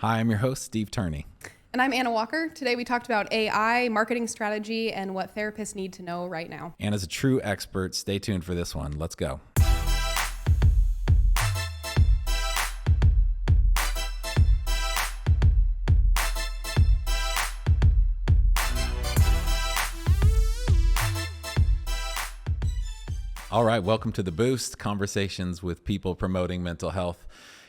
Hi, I'm your host, Steve Turney. And I'm Anna Walker. Today we talked about AI, marketing strategy, and what therapists need to know right now. And as a true expert, stay tuned for this one. Let's go. All right, welcome to The Boost, conversations with people promoting mental health.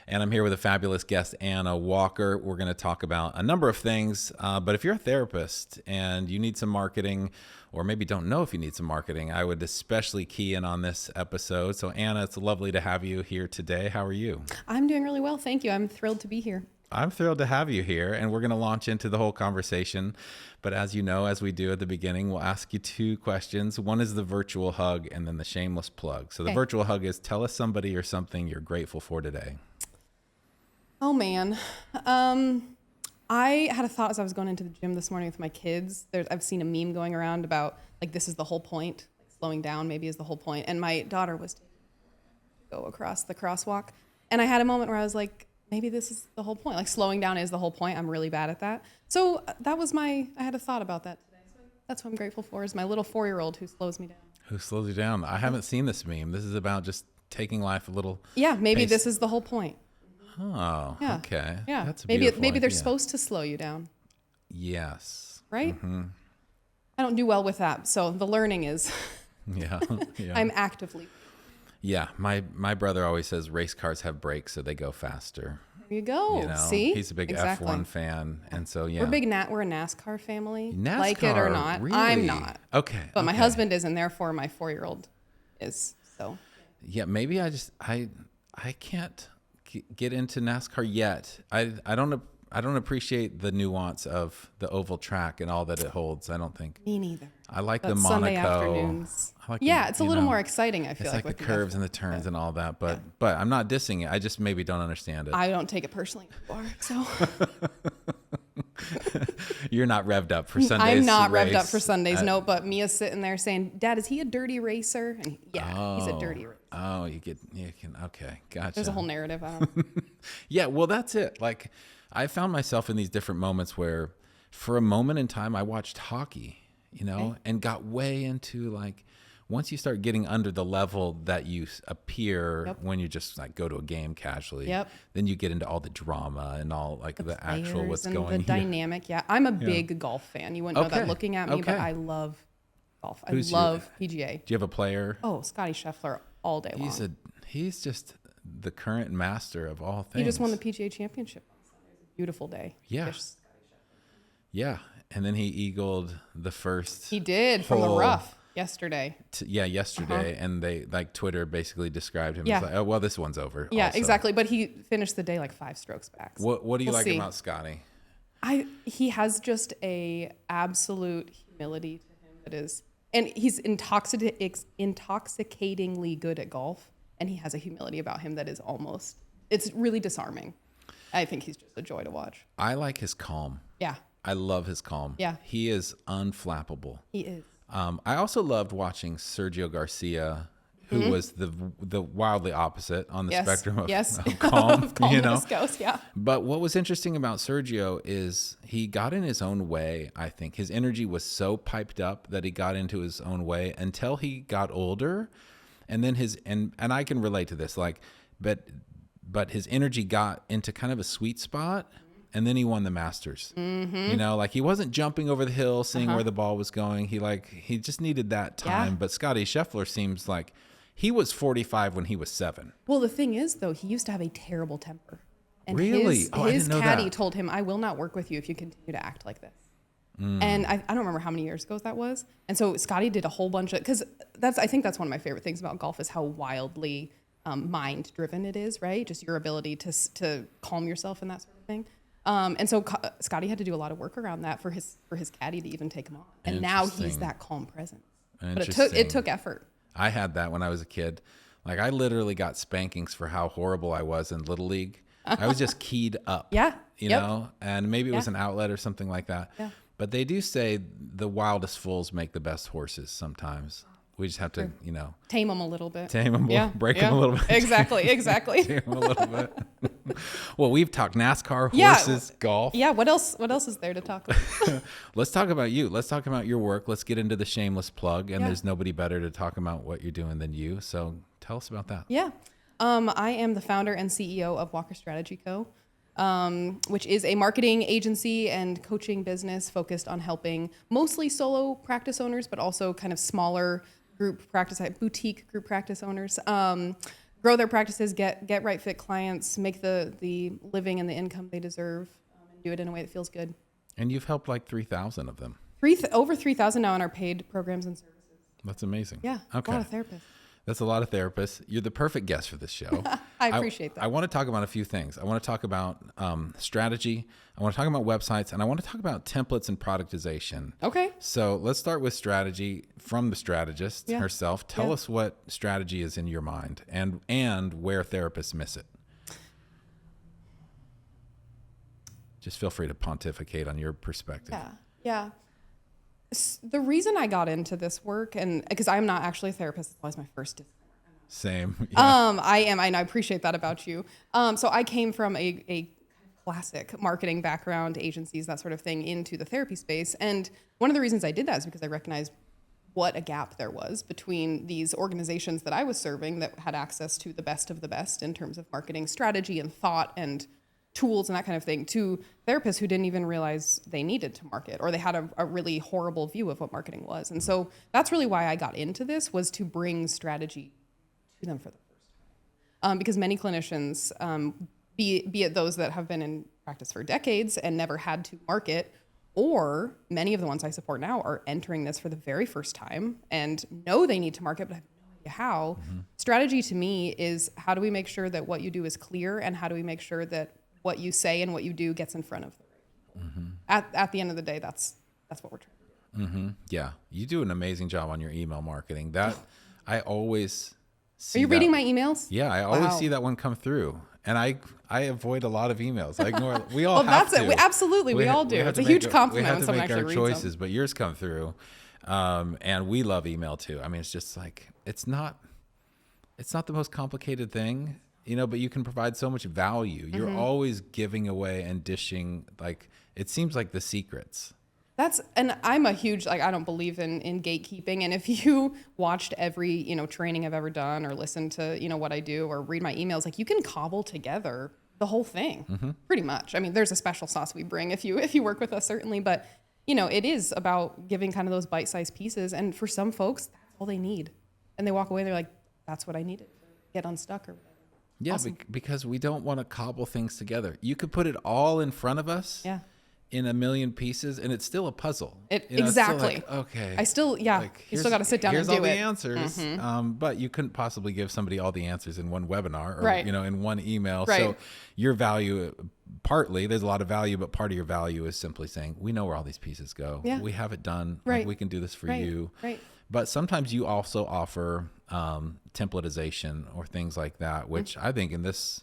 And I'm here with a fabulous guest, Anna Walker. We're going to talk about a number of things, but if you're a therapist and you need some marketing, or maybe don't know if you need some marketing, I would especially key in on this episode. So Anna, it's lovely to have you here today. How are you? I'm doing really well, thank you. I'm thrilled to be here. I'm thrilled to have you here, and we're going to launch into the whole conversation. But as you know, as we do at the beginning, we'll ask you two questions. One is the virtual hug, and then the shameless plug. So the virtual hug is, tell us somebody or something you're grateful for today. Oh man. I had a thought as I was going into the gym this morning with my kids. I've seen a meme going around about like, this is the whole point, like slowing down maybe is the whole point. And my daughter was go across the crosswalk. And I had a moment where I was like, maybe this is the whole point. Like slowing down is the whole point. I'm really bad at that. So that was I had a thought about that today. So that's what I'm grateful for, is my little 4-year-old who slows me down. Who slows you down? I haven't seen this meme. This is about just taking life a little. Yeah, maybe pace. This is the whole point. Oh, yeah. Okay. Yeah. That's a maybe they're idea. supposed to slow you down. Yes. Right? Mm-hmm. I don't do well with that. So the learning is yeah. I'm actively. Yeah. My brother always says race cars have brakes, so they go faster. There you go. You know? See? He's a big F1 fan. And so, yeah. We're a NASCAR family. NASCAR, like it or not. Really? I'm not. Okay. But my husband is, and therefore my 4-year-old is. So. Yeah, maybe I can't get into NASCAR yet. I don't appreciate the nuance of the oval track and all that it holds. I don't think. Me neither. I like but the Monaco. Sunday afternoons. It's a little more exciting. I feel it's like the with curves and the turns and all that. But I'm not dissing it. I just maybe don't understand it. I don't take it personally anymore. So. You're not revved up for Sundays. I'm not revved up for Sundays. No, but Mia's sitting there saying, "Dad, is he a dirty racer?" And he's a dirty racer. Oh, you can. Okay, gotcha. There's a whole narrative. I don't. Yeah, well, that's it. Like, I found myself in these different moments where, for a moment in time, I watched hockey, and got way into like. Once you start getting under the level that you appear when you just like go to a game casually, then you get into all the drama and all like the actual what's going on. The dynamic. Yeah. I'm a big golf fan. You wouldn't know that looking at me, but I love golf. I love PGA. Do you have a player? Oh, Scotty Scheffler all day long. He's just the current master of all things. He just won the PGA championship. It was a beautiful day. Yeah. Yeah. And then he eagled the first. He did from the rough. Yesterday. Yesterday. And they like Twitter basically described him as like, oh, well, this one's over. Yeah, also. Exactly. But he finished the day like 5 strokes back. So what do you like about Scotty? He has just a absolute humility to him that is, and he's intoxicatingly good at golf. And he has a humility about him that is it's really disarming. I think he's just a joy to watch. I like his calm. Yeah. I love his calm. Yeah. He is unflappable. He is. I also loved watching Sergio Garcia, who was the wildly opposite on the spectrum of calm. Of calmness goes, yeah. But what was interesting about Sergio is he got in his own way. I think his energy was so piped up that he got into his own way until he got older, and then and I can relate to this. Like, but his energy got into kind of a sweet spot. And then he won the Masters. Mm-hmm. Like he wasn't jumping over the hill, seeing where the ball was going. He just needed that time. Yeah. But Scotty Scheffler seems like he was 45 when he was 7. Well, the thing is, though, he used to have a terrible temper. And really? His caddy told him, "I will not work with you if you continue to act like this." And I don't remember how many years ago that was. And so Scotty did a whole bunch of, because I think that's one of my favorite things about golf is how wildly mind driven it is, right? Just your ability to calm yourself and that sort of thing. And so Scotty had to do a lot of work around that for his caddy to even take him on. And now he's that calm presence. But it took effort. I had that when I was a kid. Like I literally got spankings for how horrible I was in Little League. I was just keyed up. You know, and maybe it was an outlet or something like that. Yeah. But they do say the wildest fools make the best horses sometimes. We just have to, tame them a little bit. Break them a little bit. Exactly. Tame them a little bit. Well, we've talked NASCAR, Yeah. horses, golf. Yeah. What else is there to talk about? Let's talk about you. Let's talk about your work. Let's get into the shameless plug. And Yeah. there's nobody better to talk about what you're doing than you. So tell us about that. Yeah. I am the founder and CEO of Walker Strategy Co., which is a marketing agency and coaching business focused on helping mostly solo practice owners, but also kind of smaller group practice, boutique group practice owners, grow their practices, get right fit clients, make the living and the income they deserve, and do it in a way that feels good. And you've helped like 3,000 of them. Over 3,000 now in our paid programs and services. That's amazing. Yeah. Okay. A lot of therapists. That's a lot of therapists. You're the perfect guest for this show. I appreciate that. I want to talk about a few things. I want to talk about strategy. I want to talk about websites, and I want to talk about templates and productization. Okay. So let's start with strategy from the strategist herself. Tell us what strategy is in your mind and where therapists miss it. Just feel free to pontificate on your perspective. Yeah. The reason I got into this work, and because I'm not actually a therapist, it's always my first disclaimer. Same. Yeah. I am, and I appreciate that about you. So I came from a classic marketing background, agencies, that sort of thing, into the therapy space. And one of the reasons I did that is because I recognized what a gap there was between these organizations that I was serving that had access to the best of the best in terms of marketing strategy and thought and tools and that kind of thing, to therapists who didn't even realize they needed to market, or they had a really horrible view of what marketing was. And so that's really why I got into this, was to bring strategy to them for the first time. Because many clinicians, be it those that have been in practice for decades and never had to market, or many of the ones I support now are entering this for the very first time and know they need to market, but have no idea how. Mm-hmm. Strategy to me is, how do we make sure that what you do is clear, and how do we make sure that what you say and what you do gets in front of the right people? Mm-hmm. At the end of the day, that's what we're trying to do. Mm-hmm. Yeah, you do an amazing job on your email marketing. That I always see. Are you reading my emails? Yeah, I always see that one come through, and I avoid a lot of emails. I ignore. We all have to. Absolutely, we all do. It's a huge compliment when someone actually reads them. We have to make our choices, but yours come through, and we love email too. I mean, it's just like it's not the most complicated thing. But you can provide so much value. You're always giving away and dishing, like, it seems like the secrets. And I'm a huge, I don't believe in gatekeeping. And if you watched every, training I've ever done, or listened to, what I do, or read my emails, you can cobble together the whole thing pretty much. I mean, there's a special sauce we bring if you work with us, certainly. But, it is about giving kind of those bite-sized pieces. And for some folks, that's all they need. And they walk away and they're like, that's what I needed to get unstuck or whatever. Yeah, awesome. Because we don't want to cobble things together. You could put it all in front of us in a million pieces, and it's still a puzzle. Exactly. It's still like, okay. You still got to sit down and do it. Here's all the answers. But you couldn't possibly give somebody all the answers in one webinar or, in one email. Right. So your value, partly, there's a lot of value, but part of your value is simply saying, we know where all these pieces go. Yeah. We have it done. Right. We can do this for you. Right. But sometimes you also offer templatization or things like that, which I think in this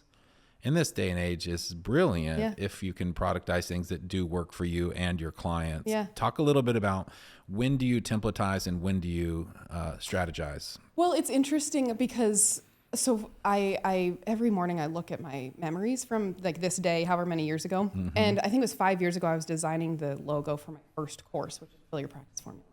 day and age is brilliant if you can productize things that do work for you and your clients. Yeah. Talk a little bit about, when do you templatize and when do you strategize? Well, it's interesting because I every morning I look at my memories from this day, however many years ago. And I think it was 5 years ago, I was designing the logo for my first course, which is Failure Practice Formula.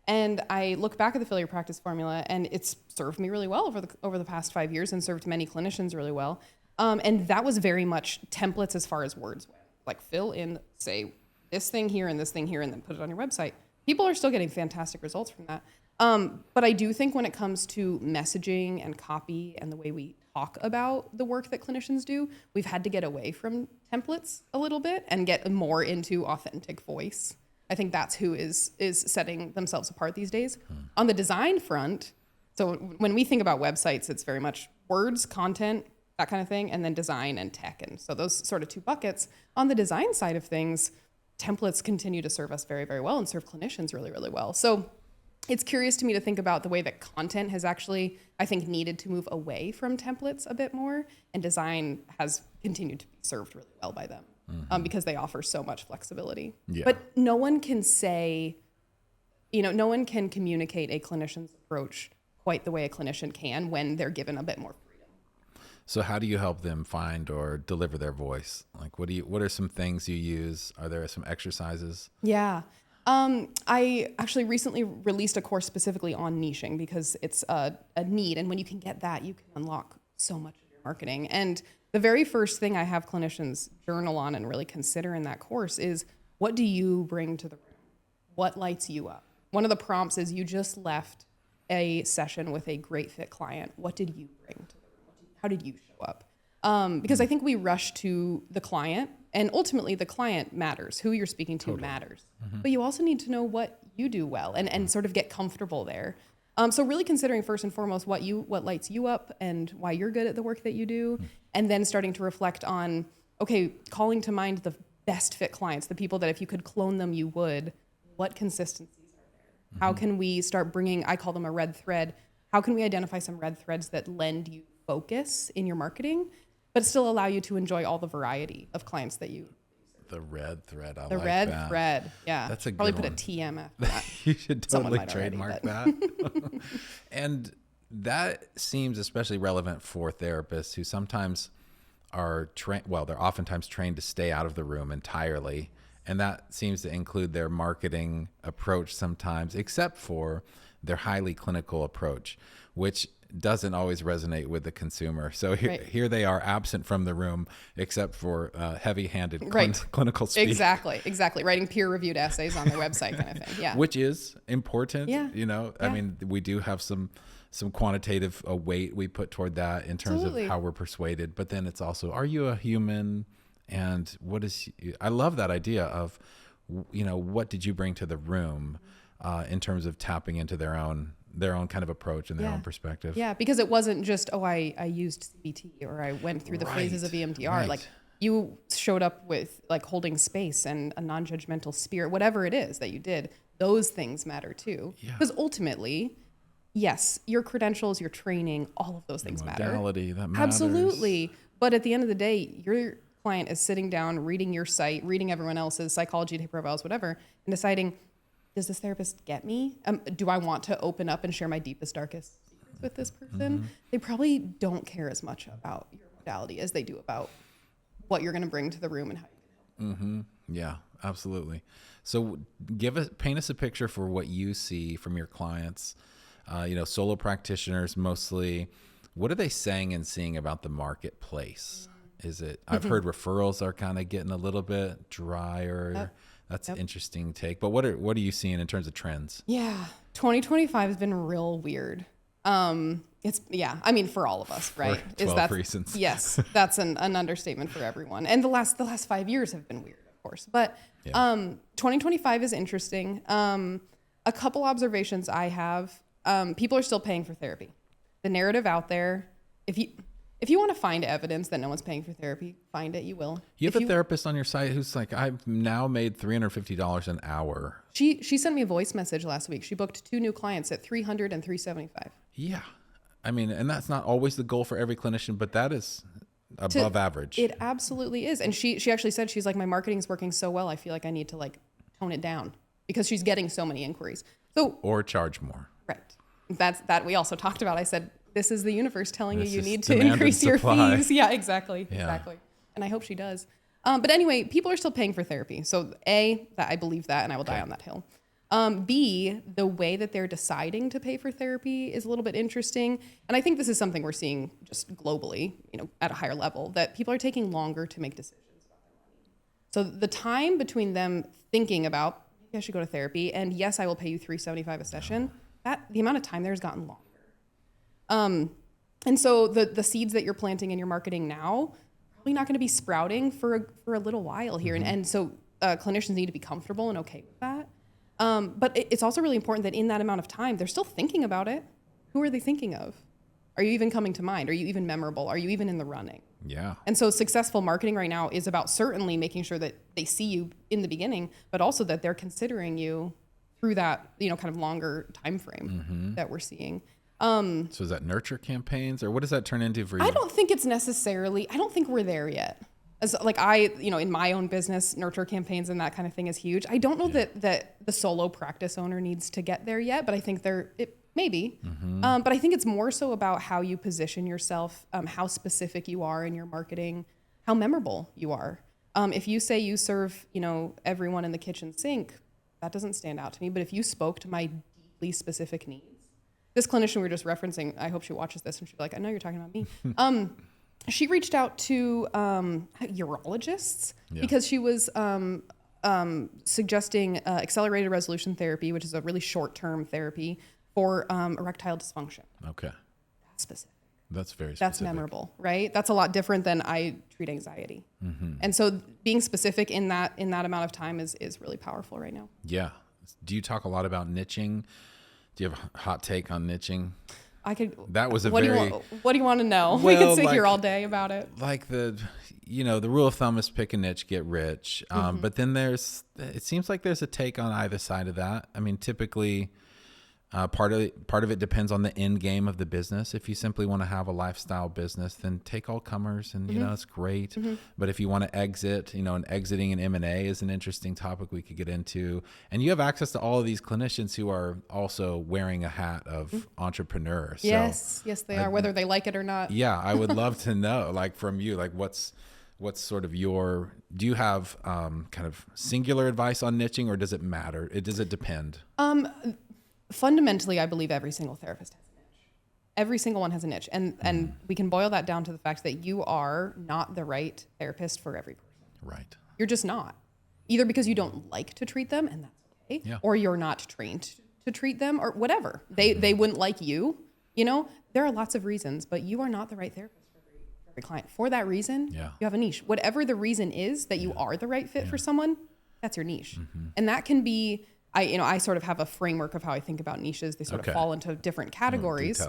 And I look back at the Failure Practice Formula, and it's served me really well over the past 5 years, and served many clinicians really well. And that was very much templates as far as words went. Like, fill in, say this thing here and this thing here, and then put it on your website. People are still getting fantastic results from that. But I do think when it comes to messaging and copy and the way we talk about the work that clinicians do, we've had to get away from templates a little bit and get more into authentic voice. I think that's who is setting themselves apart these days. On the design front, so when we think about websites, it's very much words, content, that kind of thing, and then design and tech. And so those sort of two buckets. On the design side of things, templates continue to serve us very, very well and serve clinicians really, really well. So it's curious to me to think about the way that content has actually, I think, needed to move away from templates a bit more, and design has continued to be served really well by them. Because they offer so much flexibility. Yeah. But no one can say, no one can communicate a clinician's approach quite the way a clinician can when they're given a bit more freedom. So how do you help them find or deliver their voice? Like, what are some things you use? Are there some exercises? Yeah. I actually recently released a course specifically on niching because it's a need. And when you can get that, you can unlock so much of your marketing. And the very first thing I have clinicians journal on and really consider in that course is, what do you bring to the room? What lights you up? One of the prompts is, you just left a session with a great fit client. What did you bring to the room? How did you show up? Because I think we rush to the client, and ultimately the client matters. Who you're speaking to matters. But you also need to know what you do well and sort of get comfortable there. So really considering first and foremost what lights you up and why you're good at the work that you do, and then starting to reflect on, okay, calling to mind the best fit clients, the people that if you could clone them, you would. What consistencies are there? How can we start bringing, I call them a red thread. How can we identify some red threads that lend you focus in your marketing, but still allow you to enjoy all the variety of clients that you. The red thread. The like red that. thread. Yeah. That's a good Probably one. put a TM after that. You should totally might trademark already, that. And that seems especially relevant for therapists who sometimes are trained. Well, they're oftentimes trained to stay out of the room entirely. And that seems to include their marketing approach sometimes, except for their highly clinical approach, which doesn't always resonate with the consumer. So here they are, absent from the room, except for heavy-handed clinical speak. Exactly. Writing peer-reviewed essays on their website kind of thing. Yeah. Which is important. Yeah. I mean, we do have some quantitative weight we put toward that in terms of how we're persuaded. But then it's also, are you a human? And I love that idea of, what did you bring to the room in terms of tapping into their own kind of approach and their own perspective. Yeah, because it wasn't just, I used CBT or I went through the phases of EMDR. Right. Like, you showed up with like holding space and a non-judgmental spirit, whatever it is that you did, those things matter too. Because ultimately, yes, your credentials, your training, all of those things matter. Modality, that matters. Absolutely. But at the end of the day, your client is sitting down, reading your site, reading everyone else's psychology profiles, whatever, and deciding, does this therapist get me? Do I want to open up and share my deepest, darkest secrets with this person? They probably don't care as much about your modality as they do about what you're going to bring to the room and how you can help. Yeah, absolutely. So paint us a picture for what you see from your clients, solo practitioners mostly. What are they saying and seeing about the marketplace? Is it, I've heard referrals are kind of getting a little bit drier. That's an interesting take. But what are you seeing in terms of trends? Yeah, 2025 has been real weird. For all of us, right? For 12 reasons. Yes, that's an understatement for everyone. And the last 5 years have been weird, of course. But 2025 is interesting. A couple observations I have. People are still paying for therapy. The narrative out there, if you want to find evidence that no one's paying for therapy, find it, you will. You have a therapist on your site who's like, I've now made $350 an hour. She sent me a voice message last week. She booked 2 new clients at $300 and $375. Yeah. I mean, and that's not always the goal for every clinician, but that is above average. It absolutely is. And she actually said, she's like, my marketing's working so well, I feel like I need to like tone it down because she's getting so many inquiries. Or charge more. Right. That we also talked about. I said, this is the universe telling you need to increase your fees. Yeah, exactly. And I hope she does. But anyway, people are still paying for therapy. So A, that I believe that, and I will die on that hill. B, the way that they're deciding to pay for therapy is a little bit interesting. And I think this is something we're seeing just globally, at a higher level, that people are taking longer to make decisions about their money. So the time between them thinking about, maybe I should go to therapy, and yes, I will pay you $375 a session, the amount of time there has gotten longer. And so the seeds that you're planting in your marketing now, probably not going to be sprouting for a little while here. And so clinicians need to be comfortable and okay with that. But it's also really important that in that amount of time, they're still thinking about it. Who are they thinking of? Are you even coming to mind? Are you even memorable? Are you even in the running? Yeah. And so successful marketing right now is about certainly making sure that they see you in the beginning, but also that they're considering you through that, kind of longer time frame that we're seeing. So is that nurture campaigns, or what does that turn into for you? I don't think we're there yet. As like in my own business, nurture campaigns and that kind of thing is huge. I don't know that the solo practice owner needs to get there yet, but I think maybe. But I think it's more so about how you position yourself, how specific you are in your marketing, how memorable you are. If you say you serve, everyone in the kitchen sink, that doesn't stand out to me. But if you spoke to my deeply specific needs, this clinician we were just referencing, I hope she watches this and she'll be like, I know you're talking about me. She reached out to urologists because she was suggesting accelerated resolution therapy, which is a really short-term therapy for erectile dysfunction. Okay. That's specific. That's very specific. That's memorable, right? That's a lot different than I treat anxiety. And so being specific in that amount of time is really powerful right now. Yeah. Do you talk a lot about niching? Do you have a hot take on niching? I could. That was what do you want to know? We could sit here all day about it. Like the rule of thumb is pick a niche, get rich. But then it seems like there's a take on either side of that. I mean, typically, part of it depends on the end game of the business. If you simply want to have a lifestyle business, then take all comers, and it's great. But if you want to exit, and exiting an M&A is an interesting topic we could get into. And you have access to all of these clinicians who are also wearing a hat of entrepreneur. So yes, they are, whether they like it or not. Yeah, I would love to know, like from you, like what's sort of do you have kind of singular advice on niching, or does it matter? Does it depend? Fundamentally, I believe every single therapist has a niche. Every single one has a niche. And we can boil that down to the fact that you are not the right therapist for every person. Right. You're just not. Either because you don't like to treat them, and that's okay, or you're not trained to treat them, or whatever. They wouldn't like you. There are lots of reasons, but you are not the right therapist for every client. For that reason, you have a niche. Whatever the reason is that you are the right fit for someone, that's your niche. And that can be... I sort of have a framework of how I think about niches. They sort of fall into different categories.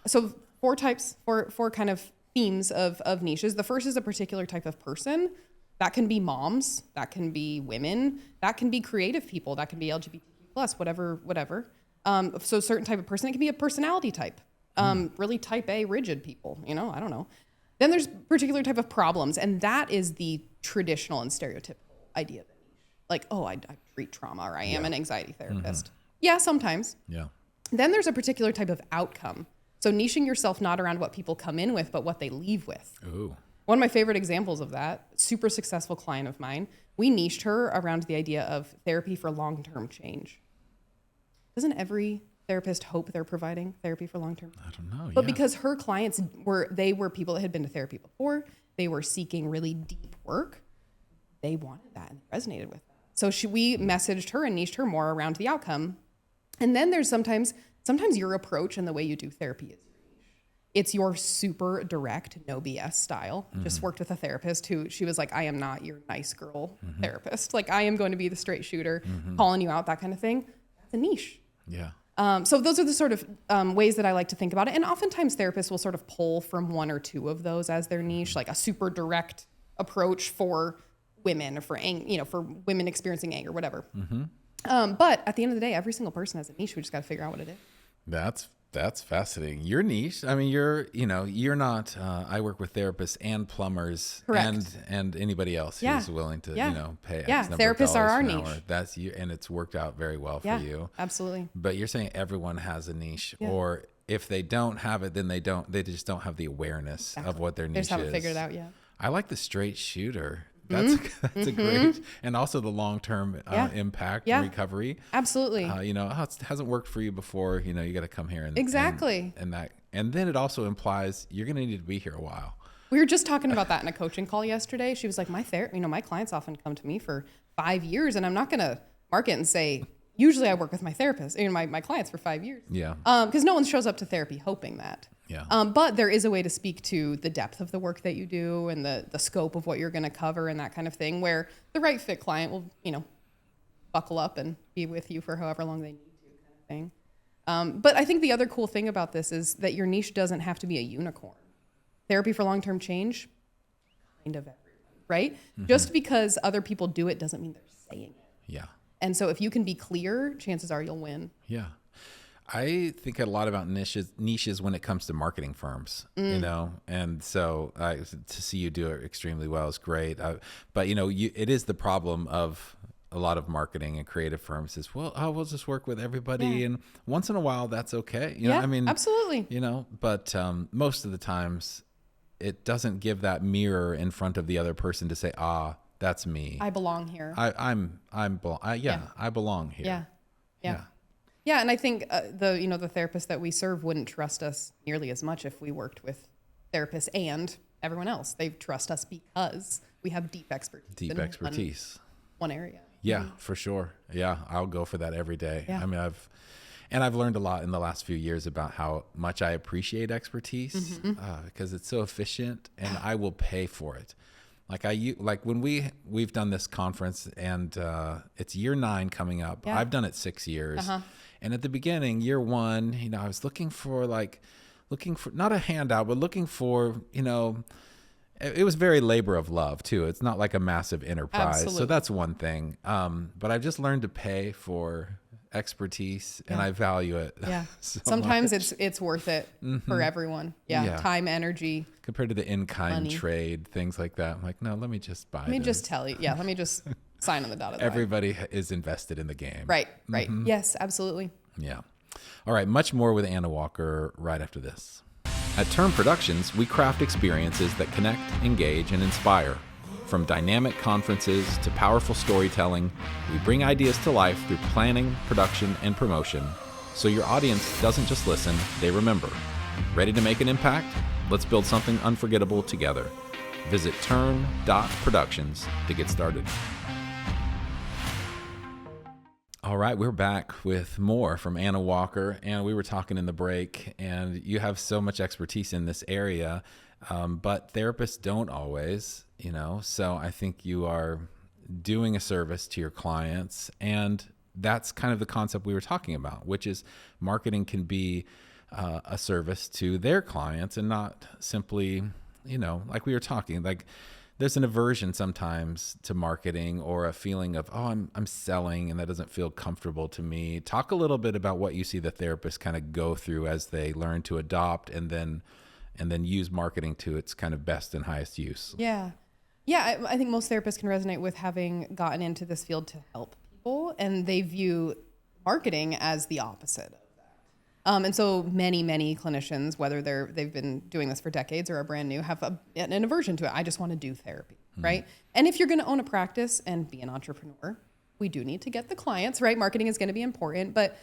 So 4 types, four kind of themes of niches. The first is a particular type of person. That can be moms. That can be women. That can be creative people. That can be LGBTQ plus, whatever. So a certain type of person. It can be a personality type. Really type A rigid people. I don't know. Then there's particular type of problems, and that is the traditional and stereotypical idea of it. Like, I treat trauma, or I am an anxiety therapist. Yeah, sometimes. Yeah. Then there's a particular type of outcome. So niching yourself not around what people come in with, but what they leave with. Ooh. One of my favorite examples of that, super successful client of mine, we niched her around the idea of therapy for long-term change. Doesn't every therapist hope they're providing therapy for long-term change? I don't know. But because her clients were people that had been to therapy before, they were seeking really deep work, they wanted that and resonated with them. So we messaged her and niched her more around the outcome. And then there's sometimes your approach and the way you do therapy is your niche. It's your super direct, no BS style. Just worked with a therapist who she was like, I am not your nice girl therapist. Like, I am going to be the straight shooter, calling you out, that kind of thing. That's a niche. Yeah. So those are the sort of ways that I like to think about it. And oftentimes therapists will sort of pull from 1 or 2 of those as their niche, like a super direct approach for women, or for women experiencing anger, whatever. But at the end of the day, every single person has a niche. We just got to figure out what it is. That's fascinating. Your niche. I mean, you're not. I work with therapists and plumbers, and anybody else who's willing to pay. X number therapists of are our dollars an niche. hour. That's you, and it's worked out very well for you. Absolutely. But you're saying everyone has a niche, or if they don't have it, then they just don't have the awareness of what their niche is. They just haven't figured it out yet. I like the straight shooter. That's a great, and also the long-term impact and recovery. Absolutely. It hasn't worked for you before. You got to come here and and then it also implies you're going to need to be here a while. We were just talking about that in a coaching call yesterday. She was like, my clients often come to me for 5 years, and I'm not going to market and say, usually I work with my therapist, my clients for 5 years. Yeah. Because no one shows up to therapy hoping that. Yeah. But there is a way to speak to the depth of the work that you do and the scope of what you're going to cover and that kind of thing, where the right fit client will, buckle up and be with you for however long they need to, kind of thing. But I think the other cool thing about this is that your niche doesn't have to be a unicorn. Therapy for long-term change, kind of everyone, right? Just because other people do it doesn't mean they're saying it. Yeah. And so if you can be clear, chances are you'll win. Yeah. I think a lot about niches when it comes to marketing firms, and so to see you do it extremely well is great. But it is the problem of a lot of marketing and creative firms is, well, we'll just work with everybody. And once in a while, that's okay. You know, I mean, absolutely. You know, but most of the times it doesn't give that mirror in front of the other person to say, that's me. I belong here. I belong here. Yeah, and I think the therapists that we serve wouldn't trust us nearly as much if we worked with therapists and everyone else. They trust us because we have deep expertise. One area. Yeah, for sure. Yeah, I'll go for that every day. Yeah. I mean, I've learned a lot in the last few years about how much I appreciate expertise because it's so efficient, and I will pay for it. Like when we've done this conference, and it's year 9 coming up. Yeah. I've done it 6 years. And at the beginning, year 1, you know, I was looking for not a handout, but looking for, you know, it was very labor of love too. It's not like a massive enterprise. Absolutely. So that's one thing. But I've just learned to pay for expertise, and I value it. Yeah. Sometimes it's worth it for everyone. Yeah. Time, energy. Compared to the in-kind trade, things like that. I'm like, no, let me just buy it. Let me just tell you. Yeah. Let me just sign on the dotted line. Everybody is invested in the game. Right. Yes, absolutely. Yeah. All right. Much more with Anna Walker right after this. At Term Productions, we craft experiences that connect, engage, and inspire. From dynamic conferences to powerful storytelling, we bring ideas to life through planning, production, and promotion, so your audience doesn't just listen, they remember. Ready to make an impact? Let's build something unforgettable together. Visit turn.productions to get started. All right, we're back with more from Anna Walker, and we were talking in the break, and you have so much expertise in this area, but therapists don't always, you know, so I think you are doing a service to your clients, and that's kind of the concept we were talking about, which is marketing can be a service to their clients and not simply, you know, like we were talking, like there's an aversion sometimes to marketing or a feeling of, I'm selling and that doesn't feel comfortable to me. Talk a little bit about what you see the therapists kind of go through as they learn to adopt and then use marketing to its kind of best and highest use. Yeah. I think most therapists can resonate with having gotten into this field to help people, and they view marketing as the opposite. And so many clinicians, whether they've been doing this for decades or are brand new, have an aversion to it. I just want to do therapy, right? And if you're going to own a practice and be an entrepreneur, we do need to get the clients, right? Marketing is going to be important, but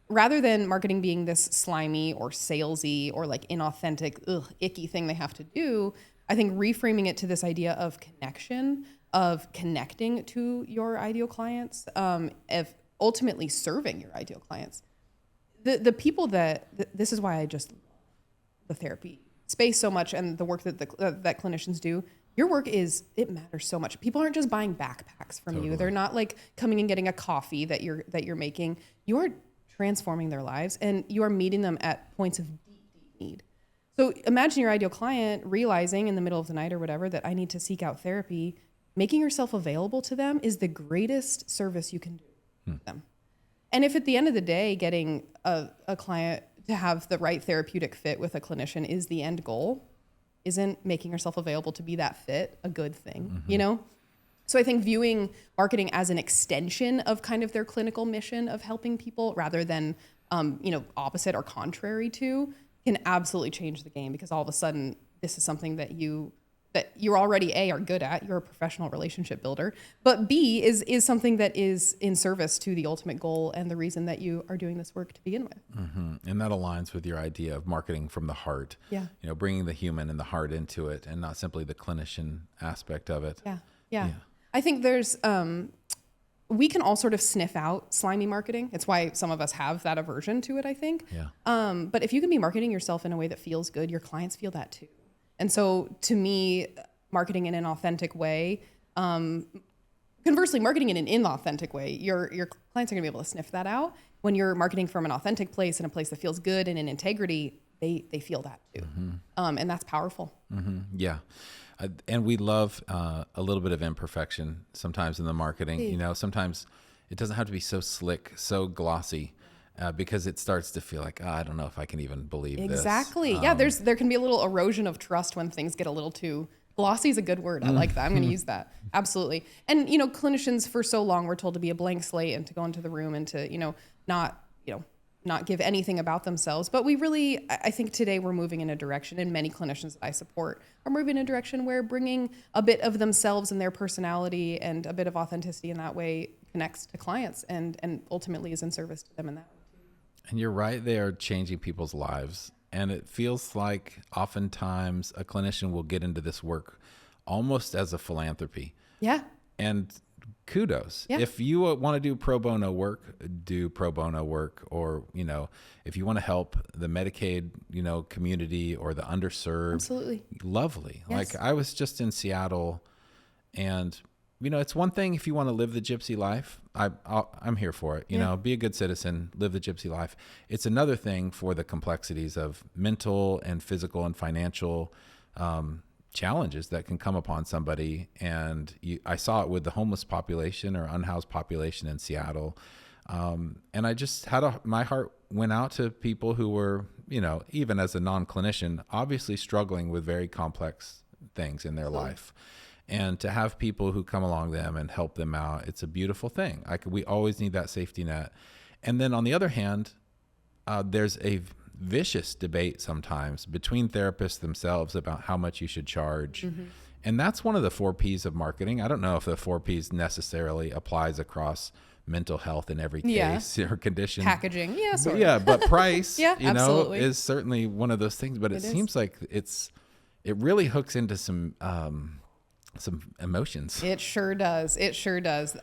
rather than marketing being this slimy or salesy or like inauthentic, icky thing they have to do, I think reframing it to this idea of connection, of connecting to your ideal clients, of ultimately serving your ideal clients. The people this is why I just love the therapy space so much and the work that that clinicians do. Your work it matters so much. People aren't just buying backpacks from you. They're not like coming and getting a coffee that you're making. You're transforming their lives, and you are meeting them at points of deep need. So imagine your ideal client realizing in the middle of the night or whatever that I need to seek out therapy. Making yourself available to them is the greatest service you can do to them. And if at the end of the day, getting a client to have the right therapeutic fit with a clinician is the end goal, isn't making yourself available to be that fit a good thing, you know? So I think viewing marketing as an extension of kind of their clinical mission of helping people rather than, opposite or contrary to, can absolutely change the game, because all of a sudden this is something that you're already are good at. You're a professional relationship builder, but B is something that is in service to the ultimate goal and the reason that you are doing this work to begin with. And that aligns with your idea of marketing from the heart. Yeah. You know, bringing the human and the heart into it and not simply the clinician aspect of it. Yeah. I think there's, we can all sort of sniff out slimy marketing. It's why some of us have that aversion to it, I think. Yeah. But if you can be marketing yourself in a way that feels good, your clients feel that too. And so to me, marketing in an authentic way, conversely, marketing in an inauthentic way, your clients are gonna be able to sniff that out. When you're marketing from an authentic place and a place that feels good and in integrity, they feel that too. And that's powerful. Yeah. And we love a little bit of imperfection sometimes in the marketing. You know, sometimes it doesn't have to be so slick, so glossy. Because it starts to feel like, I don't know if I can even believe this. Exactly. Yeah, there can be a little erosion of trust when things get a little too Glossy is a good word. I like that. I'm going to use that. Absolutely. And, clinicians for so long were told to be a blank slate and to go into the room and to, not give anything about themselves. But I think today we're moving in a direction, and many clinicians that I support are moving in a direction where bringing a bit of themselves and their personality and a bit of authenticity in that way connects to clients and ultimately is in service to them in that way too. And you're right, they are changing people's lives. And it feels like oftentimes a clinician will get into this work almost as a philanthropy. Yeah. And kudos. Yeah. If you want to do pro bono work, do pro bono work. Or, if you want to help the Medicaid, community or the underserved. Absolutely. Lovely. Yes. Like I was just in Seattle, and it's one thing if you want to live the gypsy life. I'm here for it. Be a good citizen, live the gypsy life. It's another thing for the complexities of mental and physical and financial challenges that can come upon somebody. And I saw it with the homeless population or unhoused population in Seattle. And I just my heart went out to people who were, even as a non-clinician, obviously struggling with very complex things in their life. And to have people who come along them and help them out, it's a beautiful thing. We always need that safety net. And then on the other hand, there's a vicious debate sometimes between therapists themselves about how much you should charge. Mm-hmm. And that's one of the 4 Ps of marketing. I don't know if the 4 Ps necessarily applies across mental health in every case or condition. Packaging. Yeah, sort of. But price, absolutely. is certainly one of those things. But it seems like it really hooks into some emotions. It sure does.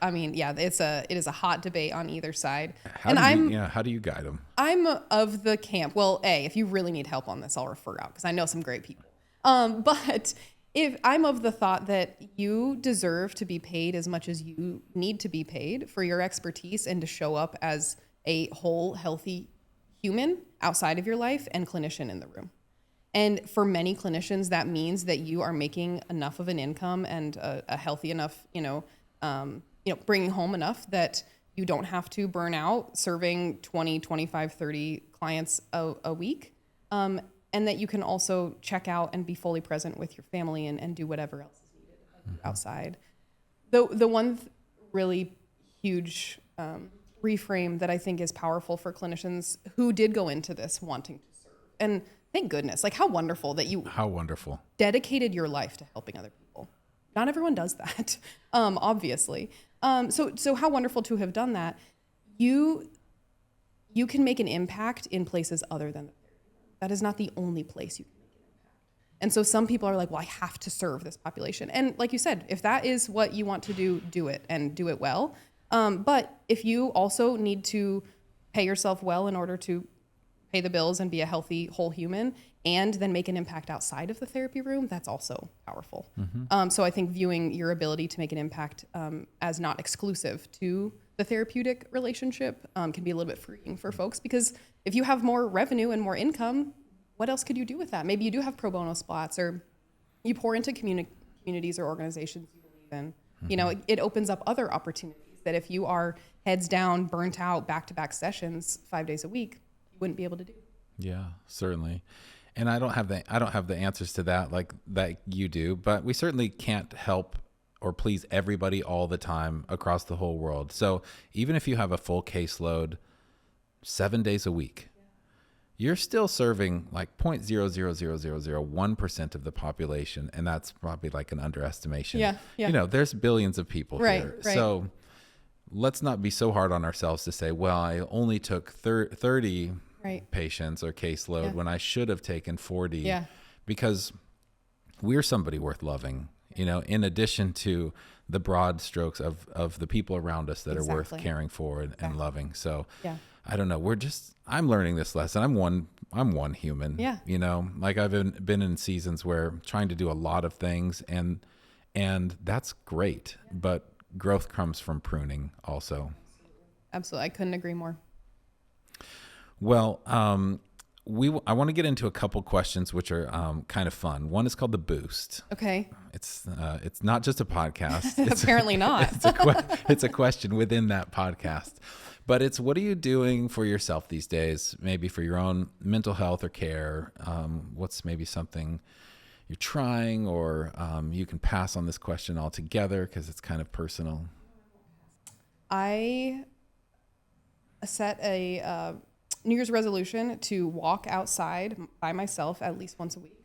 I mean, it is a hot debate on either side. How do you guide them? I'm of the camp. Well, if you really need help on this, I'll refer out because I know some great people. But if I'm of the thought that you deserve to be paid as much as you need to be paid for your expertise and to show up as a whole, healthy human outside of your life and clinician in the room. And for many clinicians, that means that you are making enough of an income and a healthy enough, bringing home enough that you don't have to burn out serving 20, 25, 30 clients a week. And that you can also check out and be fully present with your family and do whatever else is needed outside. The one really huge reframe that I think is powerful for clinicians who did go into this wanting to serve. And thank goodness. Like how wonderful that you dedicated your life to helping other people. Not everyone does that, obviously. So how wonderful to have done that. You can make an impact in places other than the therapy room. That is not the only place you can make an impact. And so some people are like, well, I have to serve this population. And like you said, if that is what you want to do it and do it well. But if you also need to pay yourself well in order to pay the bills and be a healthy whole human and then make an impact outside of the therapy room, that's also powerful. Mm-hmm. So I think viewing your ability to make an impact as not exclusive to the therapeutic relationship can be a little bit freeing for folks, because if you have more revenue and more income, what else could you do with that? Maybe you do have pro bono spots, or you pour into communities or organizations you believe in. Mm-hmm. It opens up other opportunities that if you are heads down, burnt out, back-to-back sessions 5 days a week, wouldn't be able to do. Yeah, certainly. And I don't have the answers to that like that you do, but we certainly can't help or please everybody all the time across the whole world. So even if you have a full caseload 7 days a week, you're still serving like 0.00001% of the population, and that's probably like an underestimation. Yeah. There's billions of people here. Right. So let's not be so hard on ourselves to say, well, I only took 30 patients or caseload when I should have taken 40, because we're somebody worth loving, in addition to the broad strokes of the people around us that are worth caring for and loving. So I don't know. I'm learning this lesson. I'm one human, like I've been in seasons where trying to do a lot of things and that's great, but growth comes from pruning also. Absolutely. I couldn't agree more. Well, I want to get into a couple questions which are kind of fun. One is called the Boost. Okay. It's not just a podcast. Apparently not. It's a question within that podcast. But it's, what are you doing for yourself these days? Maybe for your own mental health or care. What's maybe something you're trying, or you can pass on this question altogether because it's kind of personal. I set a New Year's resolution to walk outside by myself at least once a week.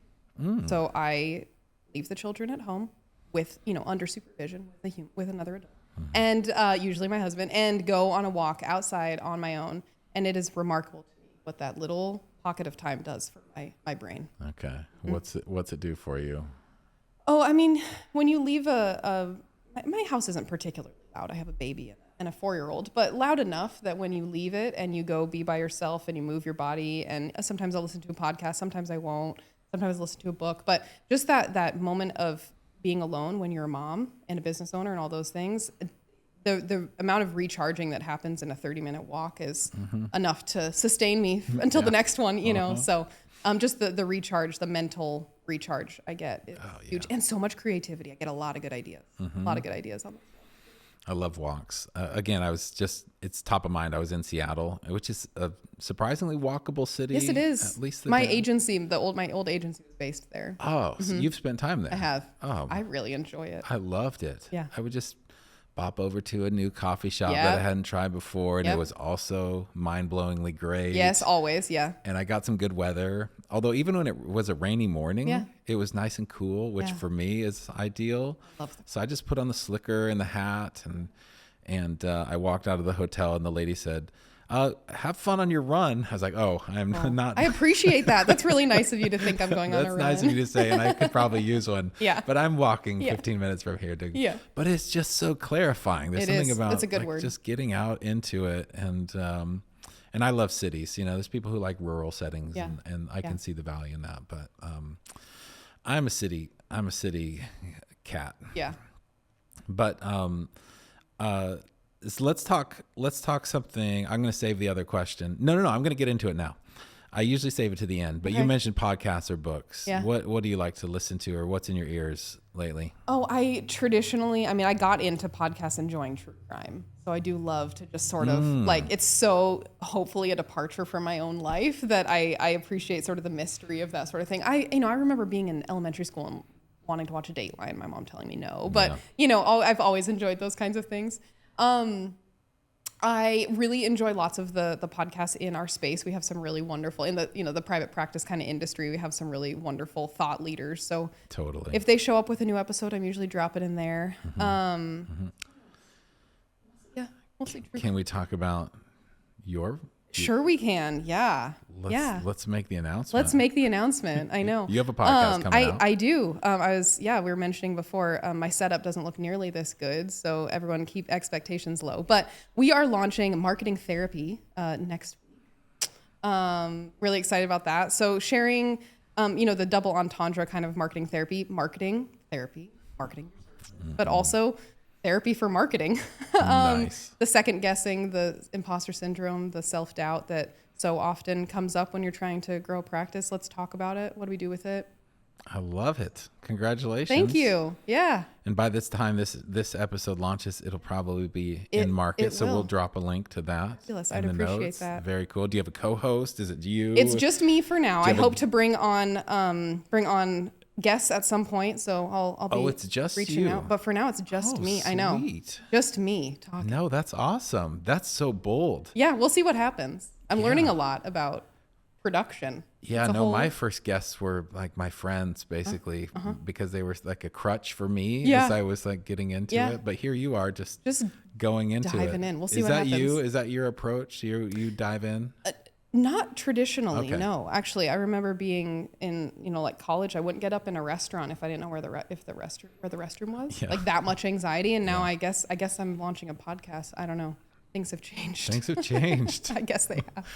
So I leave the children at home with, under supervision with another adult, and usually my husband, and go on a walk outside on my own. And it is remarkable to me what that little pocket of time does for my brain. Okay. What's it do for you? Oh, I mean, when you leave my house isn't particularly loud. I have a baby and a 4-year-old, but loud enough that when you leave it and you go be by yourself and you move your body, and sometimes I'll listen to a podcast, sometimes I won't, sometimes I'll listen to a book, but just that moment of being alone when you're a mom and a business owner and all those things, the amount of recharging that happens in a 30-minute walk is enough to sustain me until the next one, So just the recharge, the mental recharge I get is huge. And so much creativity. I get a lot of good ideas. A lot of good ideas on this. I love walks. Again, it's top of mind. I was in Seattle, which is a surprisingly walkable city. Yes, it is. At least my agency, my old agency was based there. Oh, so you've spent time there. I have. Oh, I really enjoy it. I loved it. Yeah. I would just bop over to a new coffee shop that I hadn't tried before, and it was also mind-blowingly great. Yes, always, yeah. And I got some good weather. Although even when it was a rainy morning, it was nice and cool, which for me is ideal. So I just put on the slicker and the hat, and I walked out of the hotel, and the lady said, have fun on your run. I was like, I'm not. I appreciate that. That's really nice of you to think I'm going on a run. That's nice of you to say, and I could probably use one. Yeah. But I'm walking 15 minutes from here. But it's just so clarifying. There's something about that's a good word. Just getting out into it. And I love cities. There's people who like rural settings, and I can see the value in that. But I'm a city cat. Yeah. But so let's talk something. I'm going to save the other question. No. I'm going to get into it now. I usually save it to the end, but you mentioned podcasts or books. Yeah. What do you like to listen to, or what's in your ears lately? Oh, I got into podcasts enjoying true crime. So I do love to just sort of it's so hopefully a departure from my own life that I appreciate sort of the mystery of that sort of thing. I remember being in elementary school and wanting to watch a Dateline, my mom telling me no, but I've always enjoyed those kinds of things. I really enjoy lots of the podcasts in our space. We have some really wonderful in the private practice kind of industry. We have some really wonderful thought leaders. So totally, if they show up with a new episode, I'm usually dropping in there. Yeah, mostly true. Can we talk about your? Sure, we can. Yeah. Let's make the announcement. Let's make the announcement. I know. You have a podcast coming out. I do. We were mentioning before, my setup doesn't look nearly this good, so everyone keep expectations low. But we are launching Marketing Therapy next week. Really excited about that. So sharing, the double entendre kind of marketing therapy, but also therapy for marketing. Nice. The second guessing, the imposter syndrome, the self-doubt that so often comes up when you're trying to grow a practice. Let's talk about it. What do we do with it? I love it. Congratulations. Thank you. Yeah. And by this time this episode launches, it'll probably be in market. So we'll drop a link to that. Fabulous. I'd appreciate that. Very cool. Do you have a co-host? Is it you? It's just me for now. I hope to bring on guests at some point, so I'll be it's just reaching you. out. But for now, it's just me. Sweet. I know, just me talking. No, that's awesome. That's so bold. Yeah, we'll see what happens. I'm learning a lot about production. Yeah, my first guests were like my friends, basically, because they were like a crutch for me as I was like getting into it. But here you are, just going into diving it. in. We'll see what happens. Is that you? Is that your approach? You dive in? Not traditionally, no. Actually, I remember being in, like college. I wouldn't get up in a restaurant if I didn't know where the restroom was. Yeah. Like that much anxiety. And now I guess I'm launching a podcast. I don't know. Things have changed. I guess they have.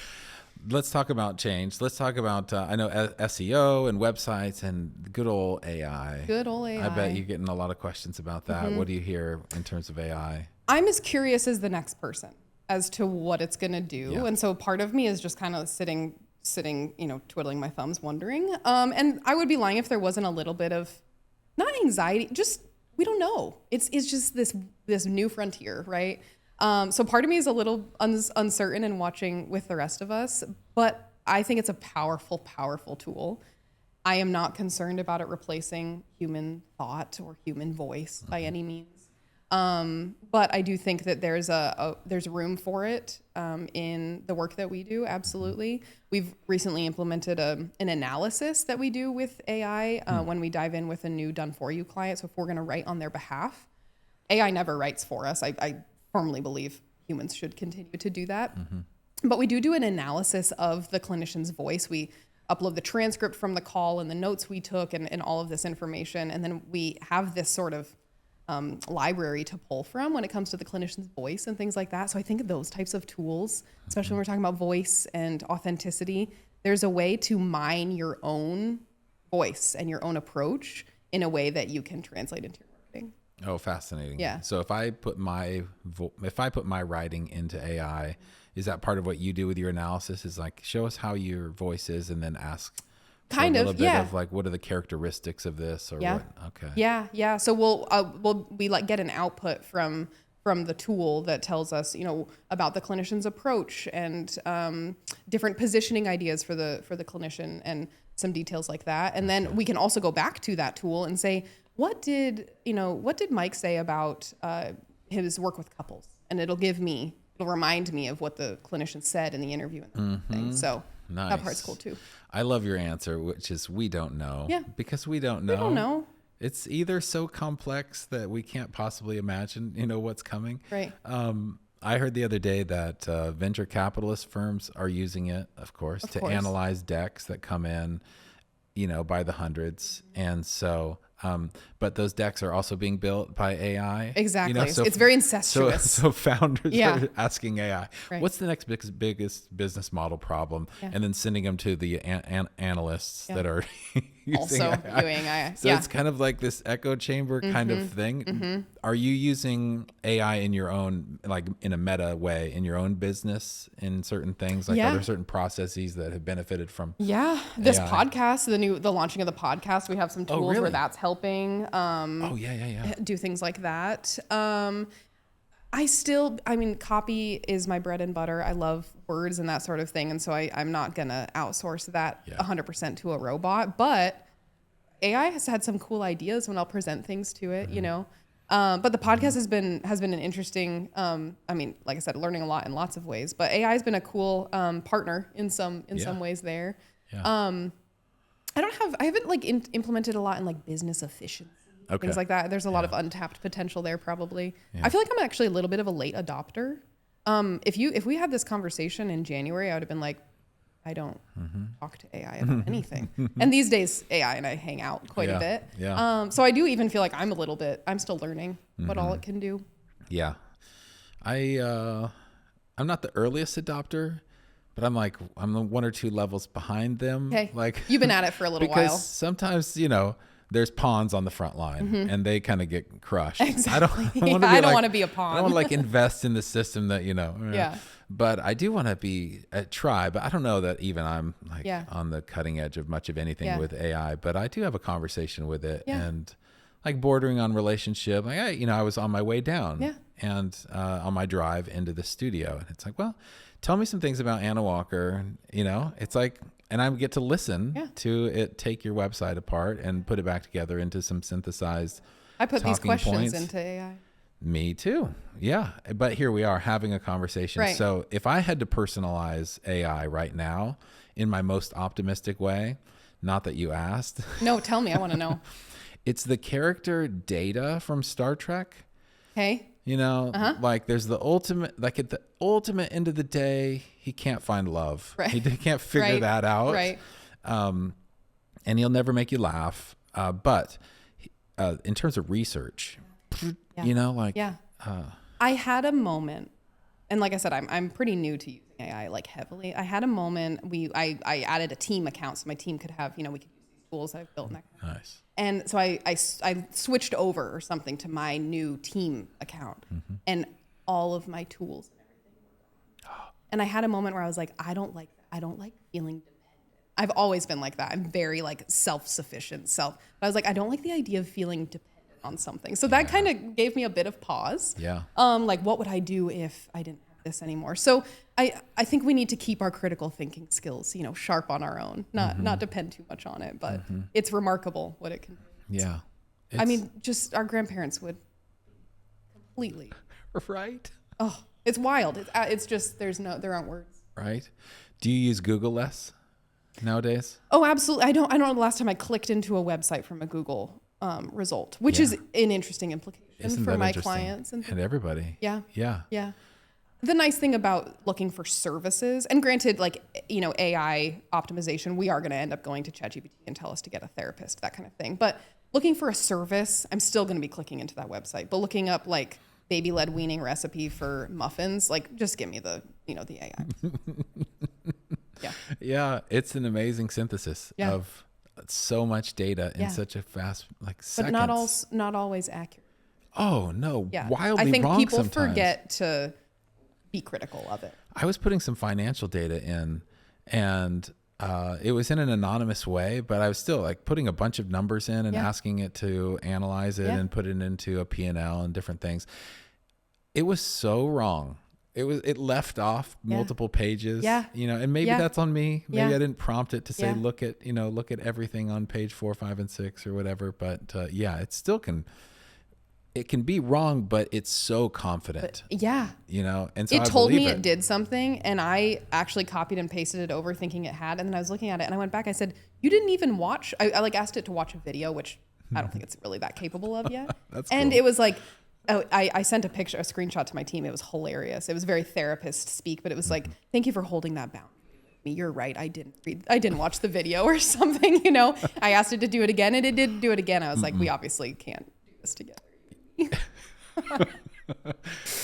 Let's talk about change. Let's talk about I know SEO and websites and good old AI. I bet you're getting a lot of questions about that. What do you hear in terms of AI? I'm as curious as the next person as to what it's going to do. Yeah. And so part of me is just kind of sitting, twiddling my thumbs, wondering. And I would be lying if there wasn't a little bit of, not anxiety, just, we don't know. It's just this new frontier, right? So part of me is a little uncertain and watching with the rest of us, but I think it's a powerful, powerful tool. I am not concerned about it replacing human thought or human voice by any means. But I do think that there's room for it in the work that we do. Absolutely. We've recently implemented an analysis that we do with AI when we dive in with a new done for you client. So if we're going to write on their behalf, AI never writes for us. I firmly believe humans should continue to do that. But we do an analysis of the clinician's voice. We upload the transcript from the call and the notes we took and all of this information. And then we have this sort of library to pull from when it comes to the clinician's voice and things like that. So I think those types of tools, especially when we're talking about voice and authenticity, there's a way to mine your own voice and your own approach in a way that you can translate into your marketing. Oh, fascinating. Yeah. So if I put my writing into AI, is that part of what you do with your analysis? Is like, show us how your voice is and then ask Kind a of, little bit yeah. of like, what are the characteristics of this or Yeah. what? Okay. Yeah. So we like get an output from the tool that tells us, about the clinician's approach and different positioning ideas for the clinician and some details like that. And then we can also go back to that tool and say, what did Mike say about his work with couples? And it'll remind me of what the clinician said in the interview and thing. So Nice. that part's cool too. I love your answer, which is we don't know. Yeah. Because we don't know. We don't know. It's either so complex that we can't possibly imagine, what's coming. Right. I heard the other day that venture capitalist firms are using it, of course, to analyze decks that come in, by the hundreds. And so, but those decks are also being built by AI. Exactly. So it's very incestuous. So founders Yeah. are asking AI, Right. what's the next biggest business model problem? Yeah. And then sending them to the analysts that are using Also AI. doing AI. So it's kind of like this echo chamber kind of thing. Are you using AI in your own, like in a meta way, in your own business in certain things? Like are there certain processes that have benefited from? Yeah. This AI? podcast, the launching of the podcast, we have some tools really? where that's helping. Yeah. Do things like that. Copy is my bread and butter. I love words and that sort of thing. And so I'm not going to outsource that 100% to a robot, but AI has had some cool ideas when I'll present things to it, but the podcast has been an interesting, like I said, learning a lot in lots of ways, but AI has been a cool partner in some ways there. Yeah. I haven't implemented a lot in like business efficiency. Things like that. There's a lot of untapped potential there probably. Yeah. I feel like I'm actually a little bit of a late adopter. If we had this conversation in January, I would have been like, I don't talk to AI about anything. And these days AI and I hang out quite a bit. Yeah. So I do even feel like I'm still learning what all it can do. Yeah. I'm not the earliest adopter, but I'm one or two levels behind them. Okay. Like You've been at it for a little because while. Sometimes, there's pawns on the front line and they kind of get crushed. Exactly. I don't want to be a pawn. I don't want to invest in the system that, Yeah. But I do want to try, but I don't know that even I'm on the cutting edge of much of anything with AI, but I do have a conversation with it and bordering on relationship. I was on my way down and on my drive into the studio and it's like, well, tell me some things about Anna Walker. It's like, and I get to listen to it, take your website apart and put it back together into some synthesized I put these questions points. into AI. Me too. Yeah. But here we are having a conversation. Right. So if I had to personalize AI right now in my most optimistic way, not that you asked. No, tell me. I want to know. It's the character Data from Star Trek. Okay. Like there's the ultimate, like at the ultimate end of the day, he can't find love. Right. He can't figure that out. Right. And he'll never make you laugh. But in terms of research, I had a moment, and like I said, I'm pretty new to using AI heavily. I had a moment. I added a team account so my team could have, we could use these tools I've built. Nice. And so I switched over or something to my new team account, and all of my tools and everything were gone. And I had a moment where I was like, I don't like feeling dependent. I've always been like that. I'm very self-sufficient. But I was like, I don't like the idea of feeling dependent on something. So that kind of gave me a bit of pause. Yeah. What would I do if I didn't have this anymore. So I think we need to keep our critical thinking skills, sharp on our own, not depend too much on it, but it's remarkable what it can do. Yeah. I mean, just our grandparents would completely. Right. Oh, it's wild. It's just, there aren't words. Right. Do you use Google less nowadays? Oh, absolutely. I don't know the last time I clicked into a website from a Google result, which is an interesting implication for my clients and everybody. Yeah. Yeah. Yeah. The nice thing about looking for services, and granted, like, AI optimization, we are going to end up going to ChatGPT and tell us to get a therapist, that kind of thing. But looking for a service, I'm still going to be clicking into that website. But looking up like baby-led weaning recipe for muffins, like, just give me the AI. Yeah. Yeah. It's an amazing synthesis of so much data in such a fast, seconds. But not always accurate. Oh no. Yeah. Wildly I think wrong people sometimes. forget to be critical of it. I was putting some financial data in, and it was in an anonymous way, but I was still like putting a bunch of numbers in and asking it to analyze it and put it into a P&L and different things. It was so wrong. It left off multiple pages, and maybe that's on me. Maybe I didn't prompt it to say, look at everything on page 4, 5, and 6 or whatever. But it still can. It can be wrong, but it's so confident. And so it told me it did something, and I actually copied and pasted it over thinking it had, and then I was looking at it and I went back, I said, you didn't even watch. I asked it to watch a video, which I don't think it's really that capable of yet. That's and cool. It was like, I sent a screenshot to my team. It was hilarious. It was very therapist speak, but it was like, thank you for holding that boundary. You're right. I didn't watch the video or something, I asked it to do it again, and it did do it again. I was like, we obviously can't do this together.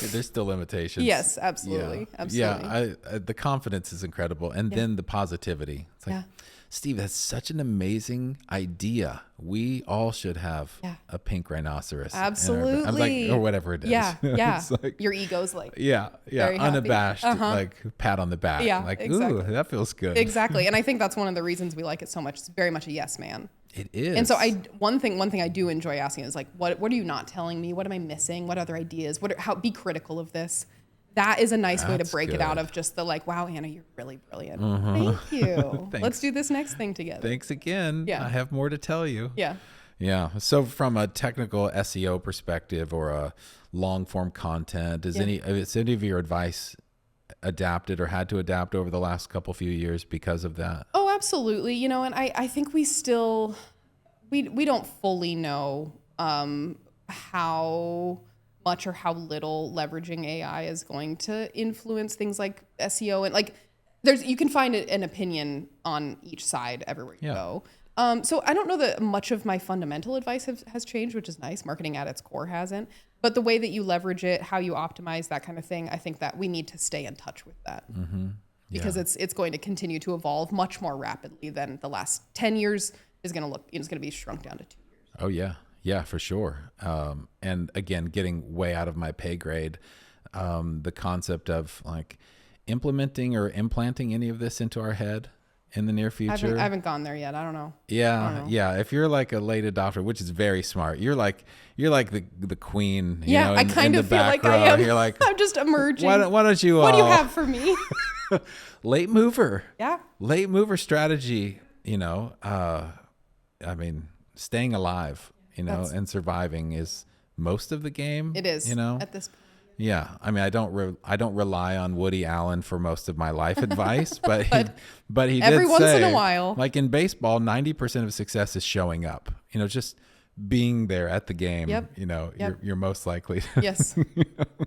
There's still limitations. Yes, absolutely. Yeah, the confidence is incredible, and then the positivity. It's like, Steve, that's such an amazing idea. We all should have a pink rhinoceros. Absolutely. I'm like, or whatever it is. Yeah, yeah. Like, your ego's like, unabashed, like pat on the back. Yeah, like, exactly. Ooh, that feels good. Exactly, and I think that's one of the reasons we like it so much. It's very much a yes man. It is. And so one thing I do enjoy asking is like, what are you not telling me? What am I missing? What other ideas? Be critical of this. That is a nice way to break it out of just the like, wow, Hannah, you're really brilliant. Thank you. Let's do this next thing together. Thanks again. Yeah. I have more to tell you. Yeah. Yeah. So from a technical SEO perspective or a long form content, is any of your advice adapted or had to adapt over the last few years because of that? Oh, absolutely. And I think we still, we don't fully know how much or how little leveraging AI is going to influence things like SEO. And like, you can find an opinion on each side everywhere you go. So I don't know that much of my fundamental advice has changed, which is nice. Marketing at its core hasn't. But the way that you leverage it, how you optimize, that kind of thing, I think that we need to stay in touch with that. Because it's going to continue to evolve much more rapidly than the last 10 years is going to look. It's going to be shrunk down to 2 years. Oh, yeah. Yeah, for sure. And again, getting way out of my pay grade, the concept of like implementing or implanting any of this into our head in the near future. I haven't gone there yet. I don't know. Yeah. Yeah. If you're like a late adopter, which is very smart, you're like the queen, I kind of feel like I am. You're like, I'm just emerging. Why don't you what do you have for me? Late mover. Yeah. Late mover strategy, staying alive, and surviving is most of the game. It is at this point. Yeah, I don't rely on Woody Allen for most of my life advice, but he did every once say, in a while, like in baseball, 90% of success is showing up. Just being there at the game. Yep. You're most likely to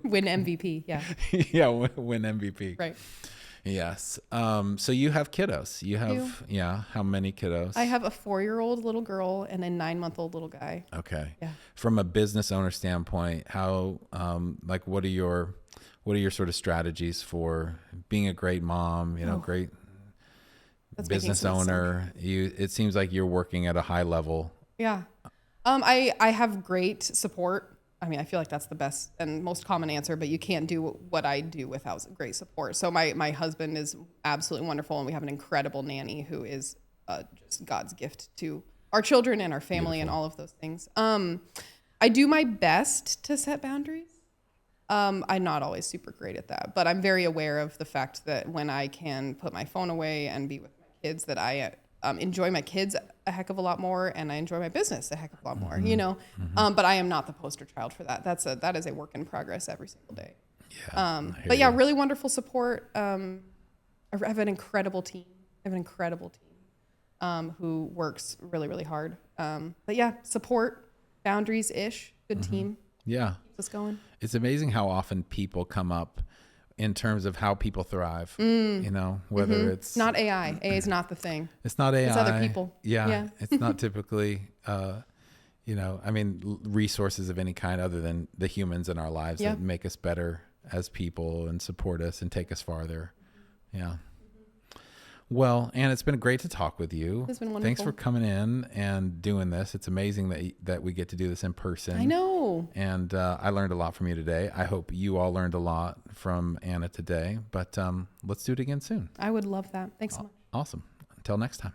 win MVP. Yeah. Yeah, win MVP. Right. Yes. So you have kiddos. You have how many kiddos? I have a 4-year-old little girl and a 9-month-old little guy. Okay. Yeah. From a business owner standpoint, how what are your sort of strategies for being a great mom, great business owner? It seems like you're working at a high level. Yeah. I have great support. I feel like that's the best and most common answer, but you can't do what I do without great support. So my husband is absolutely wonderful, and we have an incredible nanny who is just God's gift to our children and our family. Beautiful. And all of those things. I do my best to set boundaries. I'm not always super great at that, but I'm very aware of the fact that when I can put my phone away and be with my kids, that I enjoy my kids a heck of a lot more, and I enjoy my business a heck of a lot more, you know. But I am not the poster child for that. That is a work in progress every single day. Yeah. But yeah, really wonderful support. I have an incredible team. Who works really, really hard. But yeah, support, boundaries-ish, good team. Yeah. Keeps us going. It's amazing how often people come up in terms of how people thrive, you know, whether it's Not AI. AI is not the thing. It's not AI. It's other people. Yeah. It's not typically, you know, I mean, resources of any kind other than the humans in our lives that make us better as people and support us and take us farther. Yeah. Well, Anne, it's been great to talk with you. It's been wonderful. Thanks for coming in and doing this. It's amazing that we get to do this in person. I know. And I learned a lot from you today. I hope you all learned a lot from Anna today. But let's do it again soon. I would love that. Thanks so much. Awesome. Until next time.